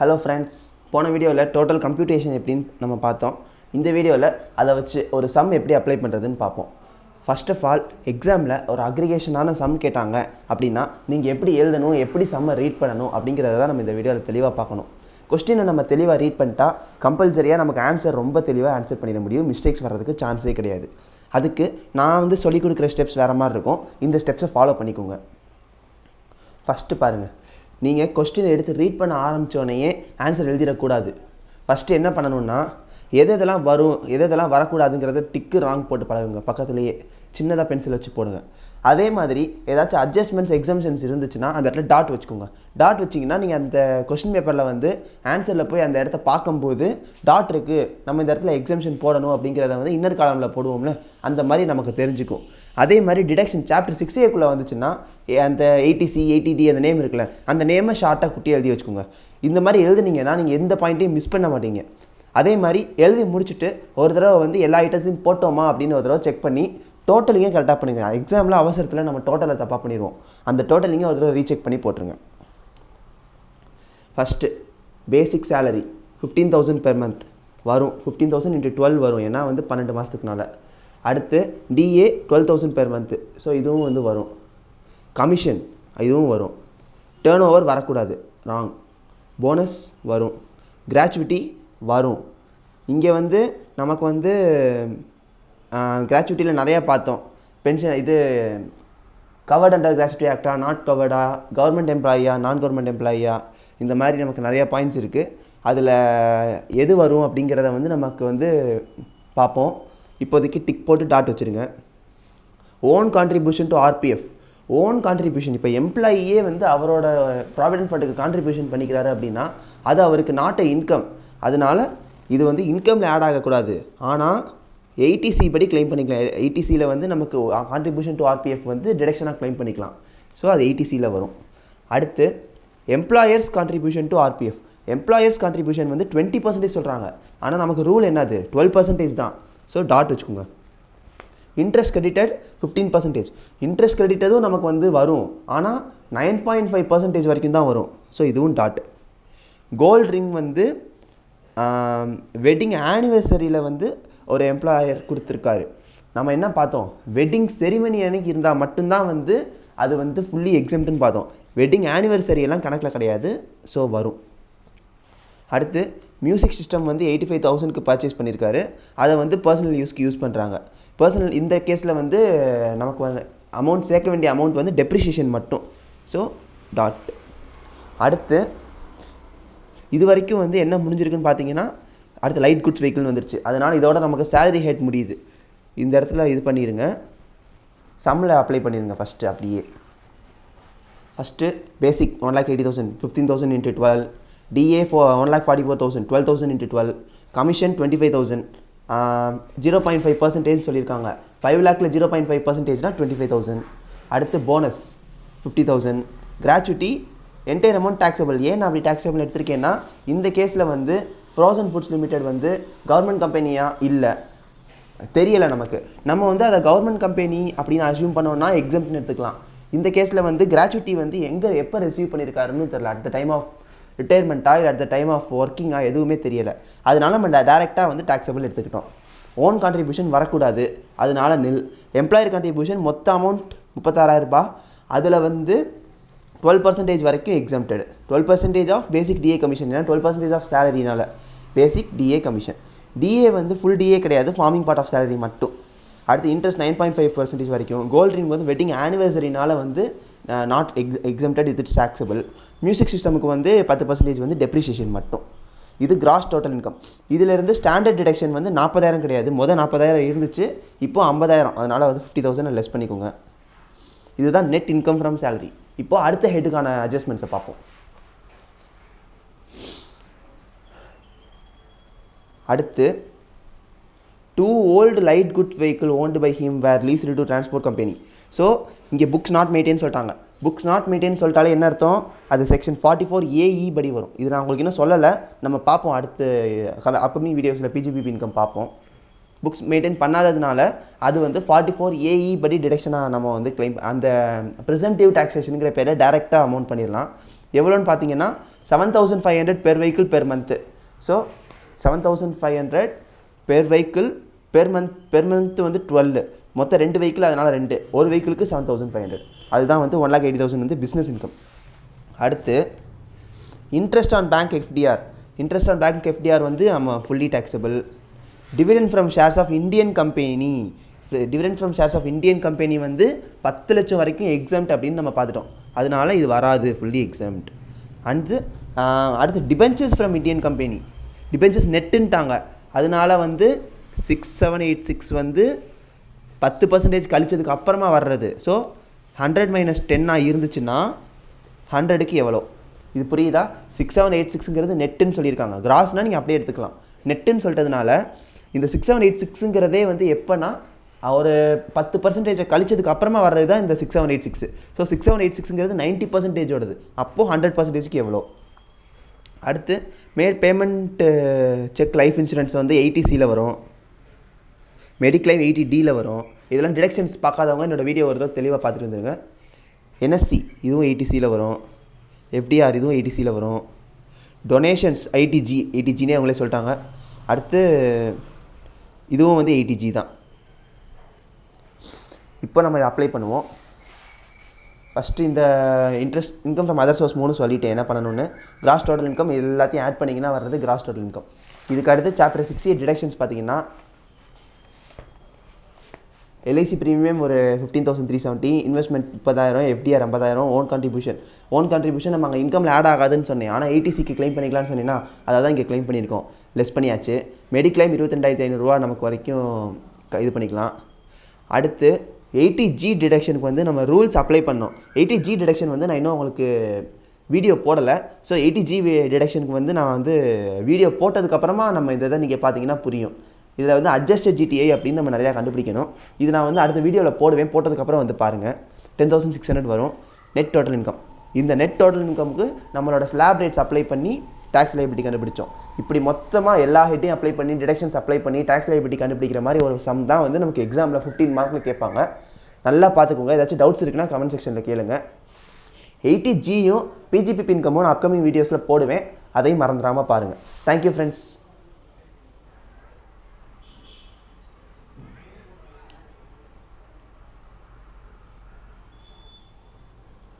Hello friends, போன வீடியோவில் total computation எப்படின்னு நம்ம பார்த்தோம். இந்த வீடியோவில் அதை வச்சு ஒரு sum எப்படி அப்ளை பண்ணுறதுன்னு பார்ப்போம். First of all, எக்ஸாமில் ஒரு அக்ரிகேஷனான sum கேட்டாங்க அப்படின்னா நீங்கள் எப்படி எழுதணும், எப்படி சம்மை ரீட் பண்ணணும் அப்படிங்கிறத தான் நம்ம இந்த வீடியோவில் தெளிவாக பார்க்கணும். கொஸ்டினை நம்ம தெளிவாக ரீட் பண்ணிட்டா கம்பல்சரியாக நமக்கு ஆன்சர் ரொம்ப தெளிவாக ஆன்சர் பண்ணிட முடியும். மிஸ்டேக்ஸ் வர்றதுக்கு சான்ஸே கிடையாது. அதுக்கு நான் சொல்லிக் கொடுக்குற ஸ்டெப்ஸ் வேறு மாதிரி இருக்கும். இந்த ஸ்டெப்ஸை ஃபாலோ பண்ணிக்கோங்க. ஃபஸ்ட்டு பாருங்கள், நீங்கள் கொஸ்டினை எடுத்து ரீட் பண்ண ஆரம்பித்தோடனேயே ஆன்சர் எழுதிடக்கூடாது. ஃபஸ்ட்டு என்ன பண்ணணுன்னா எதெல்லாம் வரும் எதெல்லாம் வரக்கூடாதுங்கிறத டிக்கு ராங் போட்டு பழகுங்க. பக்கத்துலேயே சின்னதாக பென்சில் வச்சு போடுங்க. அதே மாதிரி ஏதாச்சும் அட்ஜஸ்ட்மெண்ட்ஸ் எக்ஸம்ஷன்ஸ் இருந்துச்சுன்னா அந்த இடத்துல டாட் வச்சுக்கோங்க. டாட் வச்சிங்கன்னா நீங்கள் அந்த கொஸ்டின் பேப்பரில் ஆன்சரில் போய் அந்த இடத்த பார்க்கும்போது டாட் இருக்குது, நம்ம இந்த இடத்துல எக்ஸம்ஷன் போடணும் அப்படிங்கிறத இன்னர் காலமில் போடுவோம்ல, அந்த மாதிரி நமக்கு தெரிஞ்சுக்கும். அதே மாதிரி டிடக்ஷன் சாப்டர் 6A வந்துச்சுன்னா அந்த 80C 80D அந்த நேம் இருக்குல்ல, அந்த நேமை ஷார்ட்டாக குட்டி எழுதி வச்சுக்கோங்க. இந்த மாதிரி எழுதுனீங்கன்னா நீங்கள் எந்த பாயிண்ட்டையும் மிஸ் பண்ண மாட்டீங்க. அதே மாதிரி எழுதி முடிச்சுட்டு ஒரு தடவை எல்லா ஐட்டத்தையும் போட்டோமா அப்படின்னு ஒரு தடவை செக் பண்ணி டோட்டலிங்கே கரெக்டாக பண்ணுங்க. எக்ஸாமில் அவசரத்தில் நம்ம டோட்டலை தப்பாக பண்ணிடுவோம். அந்த டோட்டலிங்கே ஒரு தடவை ரீசெக் பண்ணி போட்டுருங்க. First basic salary 15,000 per month வரும். 15,000 × 12 வரும், ஏன்னா 12 மாதத்துக்குனால. அடுத்து டிஏ 12,000 பெர் மந்த்து, ஸோ இதுவும் வரும். கமிஷன் இதுவும் வரும். டேர்ன் ஓவர் வரக்கூடாது, ராங். போனஸ் வரும். கிராச்சுவிட்டி வரும். இங்கே நமக்கு கிராச்சுவிட்டியில் நிறையா பார்த்தோம். பென்ஷன் கவர்ட் அண்டர் கிராச்சுவிட்டி ஆக்டா, நாட் கவர்டா, கவர்மெண்ட் எம்ப்ளாயியா, நான் கவர்மெண்ட் எம்ப்ளாயியா, இந்த மாதிரி நமக்கு நிறையா பாயிண்ட்ஸ் இருக்குது. அதில் எது வரும் அப்படிங்கிறத நமக்கு பார்ப்போம். இப்போதைக்கு டிக் போட்டு டாட் வச்சுருங்க. Own contribution to RPF. Own contribution, இப்போ எம்ப்ளாயியே அவரோட ப்ராவிடென்ட் ஃபண்டுக்கு கான்ட்ரிபியூஷன் பண்ணிக்கிறாரு அப்படின்னா அது அவருக்கு நாட் இன்கம். அதனால் இது இன்கமில் ஆட் ஆகக்கூடாது. ஆனால் 80C படி கிளைம் பண்ணிக்கலாம். 80Cயில் நமக்கு கான்ட்ரிபியூஷன் டு ஆர்பிஎஃப் டிடக்ஷனாக கிளைம் பண்ணிக்கலாம். ஸோ அது 80Cயில் வரும். அடுத்து employers contribution to RPF. Employers contribution 20% சொல்கிறாங்க. ஆனால் நமக்கு ரூல் என்னது, 12% தான். ஸோ டாட் வச்சுக்கோங்க. Interest credited 15%. இன்ட்ரெஸ்ட் கிரெடிட்டதும் நமக்கு வரும், ஆனால் 9.5% வரைக்கும் தான் வரும். ஸோ இதுவும் டாட். கோல்ட் ரிங் வெட்டிங் ஆனிவர்சரியில் ஒரு எம்ப்ளாயர் கொடுத்துருக்காரு. நம்ம என்ன பார்த்தோம், வெட்டிங் செரிமனி அன்னைக்கு இருந்தால் மட்டும்தான் அது ஃபுல்லி எக்ஸம்ப்ட்னு பார்த்தோம். வெட்டிங் ஆனிவர்சரியெல்லாம் கணக்கில் கிடையாது. ஸோ வரும். அடுத்து மியூசிக் சிஸ்டம் 85,000க்கு பர்ச்சேஸ் பண்ணியிருக்காரு. அதை பர்சனல் யூஸ்க்கு யூஸ் பண்ணுறாங்க. பர்சனல் இந்த கேஸில் நமக்கு அமௌண்ட் சேர்க்க வேண்டிய அமௌண்ட் டெப்ரிஷியேஷன் மட்டும். So dot. அடுத்து இது வரைக்கும் என்ன முடிஞ்சிருக்குன்னு பார்த்தீங்கன்னா அடுத்து லைட் குட்ஸ் வெஹிக்கிள்னு வந்துருச்சு. அதனால் இதோட நமக்கு சேலரி ஹெட் முடியுது. இந்த இடத்துல இது பண்ணிடுங்க, சம்மில் அப்ளை பண்ணிடுங்க. ஃபஸ்ட்டு அப்படியே first basic 1,80,000 15,000 × 12, DA for 1,44,000 12,000 × 12, commission 25,000, 0.5% சொல்லியிருக்காங்க. 5 lakhல 0.5%னா 25,000. அடுத்து bonus 50,000. Gratuity entire amount taxable. ஏன் நான் அப்படி டேக்ஸபிள் எடுத்திருக்கேன்னா இந்த கேஸில் ஃப்ரோசன் ஃபுட்ஸ் லிமிடெட் கவர்மெண்ட் கம்பெனியா இல்லை தெரியலை நமக்கு. நம்ம அதை கவர்மெண்ட் கம்பெனி அப்படின்னு அசியூம் பண்ணோன்னா எக்ஸம்ப்ஷன் எடுத்துக்கலாம். இந்த கேஸில் கிராச்சுவிட்டி எங்கே எப்போ ரிசீவ் பண்ணியிருக்காருன்னு தெரியல. அட் த டைம் ஆஃப் ரிட்டையர்மெண்ட்டா இல்லை அட் த டைம் ஆஃப் ஒர்க்கிங்கா எதுவுமே தெரியலை. அதனால நம்ம டேரெக்டாக டேக்ஸபிள் எடுத்துக்கிட்டோம். ஓன் கான்ட்ரிபியூஷன் வரக்கூடாது, அதனால நில். எம்ப்ளாயர் கான்ட்ரிபியூஷன் மொத்த அமௌண்ட் 36,000 ரூபாய். அதில் 12% வரைக்கும் exempted. 12% of basic DA commission, ஏன்னா 12% ஆஃப் சேலரினால basic DA commission. DA full DA கிடையாது, ஃபார்மிங் பார்ட் ஆஃப் சேலரி மட்டும். அடுத்து இன்ட்ரெஸ்ட் 9.5% வரைக்கும். கோல்ட் ரிங் வெட்டிங் ஆனிவர்சரினால நாட் எக்ஸம்ப்டட், இது டாக்ஸபிள். மியூசிக் சிஸ்டமுக்கு 10% டெப்ரிஷியேஷன் மட்டும். இது கிராஸ் டோட்டல் இன்கம். இதிலிருந்து ஸ்டாண்டர்ட் டிடக்ஷன் 40,000 கிடையாது. மொதல் 40,000 இருந்துச்சு, இப்போ 50,000. அதனால் 50,000 லெஸ் பண்ணிக்கோங்க. இதுதான் நெட் இன்கம் ஃப்ரம் சேலரி. இப்போ அடுத்த ஹெட்டுக்கான அட்ஜஸ்ட்மெண்ட்ஸை பார்ப்போம். அடுத்து 2 old light goods vehicle owned by him were leased to transport company. So இங்கே புக்ஸ் நாட் மெயின்டைன் சொல்லிட்டாங்க. புக்ஸ் நாட் மெயின்டைன் சொல்லிட்டாலே என்ன அர்த்தம், அது செக்ஷன் 44AE படி வரும். இது நான் உங்களுக்கு இன்னும் சொல்லலை, நம்ம பார்ப்போம் அடுத்து அப்கமிங் வீடியோஸில் பிஜிபிபி இன்கம் பார்ப்போம். புக்ஸ் மெயின்டைன் பண்ணாததுனால அது 44AE படி டிடக்ஷனாக நம்ம கிளைம் அந்த ப்ரிசன்டிவ் டாக்ஸேஷனுங்கிற பேரில் டேரெக்டாக அமௌண்ட் பண்ணிடலாம். எவ்வளோன்னு பார்த்தீங்கன்னா 7500 per vehicle per month. So 7500 per vehicle per month வந்து 12, மொத்தம் 2 வெஹிக்கிள், அதனால் 2, ஒரு வெஹிக்கிளுக்கு 7500. அதுதான் வந்து 1,80,000 வந்து பிஸ்னஸ் இன்கம். அடுத்து interest on bank FDR. Interest on bank FDR வந்து நம்ம fully taxable. Dividend from shares of Indian company. Dividend from shares of Indian company வந்து 10 லட்சம் வரைக்கும் எக்ஸாம்ட் அப்படின்னு நம்ம பார்த்துட்டோம். அதனால இது வராது, ஃபுல்லி எக்ஸாம்ட். அடுத்து debentures from Indian company. Debentures நெட்டுன்ட்டாங்க, அதனால வந்து 6786 வந்து 10% கழிச்சதுக்கு அப்புறமா வர்றது. ஸோ 100 - 10 இருந்துச்சுன்னா 100க்கு எவ்வளோ? இது புரியுதா? 6786ங்கிறது நெட்டுன்னு சொல்லியிருக்காங்க. கிராஸ்னால் நீங்கள் அப்படியே எடுத்துக்கலாம். நெட்டுன்னு சொல்லிட்டதுனால இந்த 6786ங்கிறதே வந்து எப்போனா ஒரு 10% கழிச்சதுக்கு அப்புறமா வர்றது தான் இந்த 6786. ஸோ 6786ங்கிறது 90% ஓடுது. அப்போது 100%க்கு எவ்வளோ? அடுத்து பேமெண்ட் செக் லைஃப் இன்சூரன்ஸ் வந்து 80Cயில் வரும், மெடிக்ளைம் 80Dயில் வரும். இதெல்லாம் டிடக்ஷன்ஸ் பார்க்காதவங்க என்னோடய வீடியோ ஒரு தடவை தெளிவாக பார்த்துட்டு வந்துருங்க. என்எஸ்சி இதுவும் 80Cயில் வரும், எஃப்டிஆர் இதுவும் 80Cயில் வரும், டொனேஷன்ஸ் 80Gனே அவங்களே சொல்லிட்டாங்க. அடுத்து இதுவும் வந்து 80G தான். இப்போ நம்ம இதை அப்ளை பண்ணுவோம். ஃபஸ்ட்டு இந்த இன்கம் ஃப்ரம் அதர் சோர்ஸ் 3 சொல்லிவிட்டு என்ன பண்ணணும்னு, கிராஸ் டோட்டல் இன்கம் எல்லாத்தையும் ஆட் பண்ணிங்கன்னா வர்றது கிராஸ் டோட்டல் இன்கம். இதுக்கு அடுத்து சாப்டர் 68 டிடக்ஷன்ஸ் பார்த்தீங்கன்னா எல்ஐசி ப்ரீமியம் ஒரு 15,370, இன்வெஸ்ட்மெண்ட் 30,000, எஃப்டிஆர் 50,000, ஓன் கான்ட்ரிபியூஷன் நம்ம அங்கே இன்கமில் ஆட் ஆகாதுன்னு சொன்னேன். ஆனால் 80Cக்கு கிளைம் பண்ணிக்கலாம்னு சொன்னீங்கன்னா அதை தான் இங்கே கிளைம் பண்ணியிருக்கோம், லெஸ் பண்ணியாச்சு. மெடிக்ளைம் 22,500 நமக்கு வரைக்கும் இது பண்ணிக்கலாம். அடுத்து 80G டிடக்ஷனுக்கு வந்து நம்ம ரூல்ஸ் அப்ளை பண்ணோம். 80G டிடக்ஷன் வந்து நான் இன்னும் உங்களுக்கு வீடியோ போடலை. ஸோ 80G டிடக்ஷனுக்கு வந்து நான் வந்து வீடியோ போட்டதுக்கப்புறமா நம்ம இதை தான் நீங்கள் பார்த்தீங்கன்னா புரியும். இதில் வந்து அட்ஜஸ்டட் ஜிடிஐ அப்படின்னு நம்ம நிறையா கண்டுபிடிக்கணும். இது நான் வந்து அடுத்த வீடியோவில் போடுவேன், போட்டதுக்கப்புறம் வந்து பாருங்கள். 10,600 வரும் நெட் டோட்டல் இன்கம். இந்த நெட் டோட்டல் இன்கமுக்கு நம்மளோட ஸ்லாப் ரேட்ஸ் அப்ளை பண்ணி டேக்ஸ் லைபிலிட்டி கண்டுபிடிச்சோம். இப்படி மொத்தமாக எல்லா ஹெட்டையும் அப்ளை பண்ணி டிடக்ஷன்ஸ் அப்ளை பண்ணி டேக்ஸ் லைபிலிட்டி கண்டுபிடிக்கிற மாதிரி ஒரு சம் தான் வந்து நமக்கு எக்ஸாமில் 15 மார்க்கில் கேட்பாங்க. நல்லா பார்த்துக்கோங்க. ஏதாச்சும் டவுட்ஸ் இருக்குன்னா கமெண்ட் செக்ஷனில் கேளுங்க. 80Gயும் பிஜிபி இன்கமும் நான் அப்கமிங் வீடியோஸில் போடுவேன், அதையும் மறந்துடாமல் பாருங்கள். Thank you friends.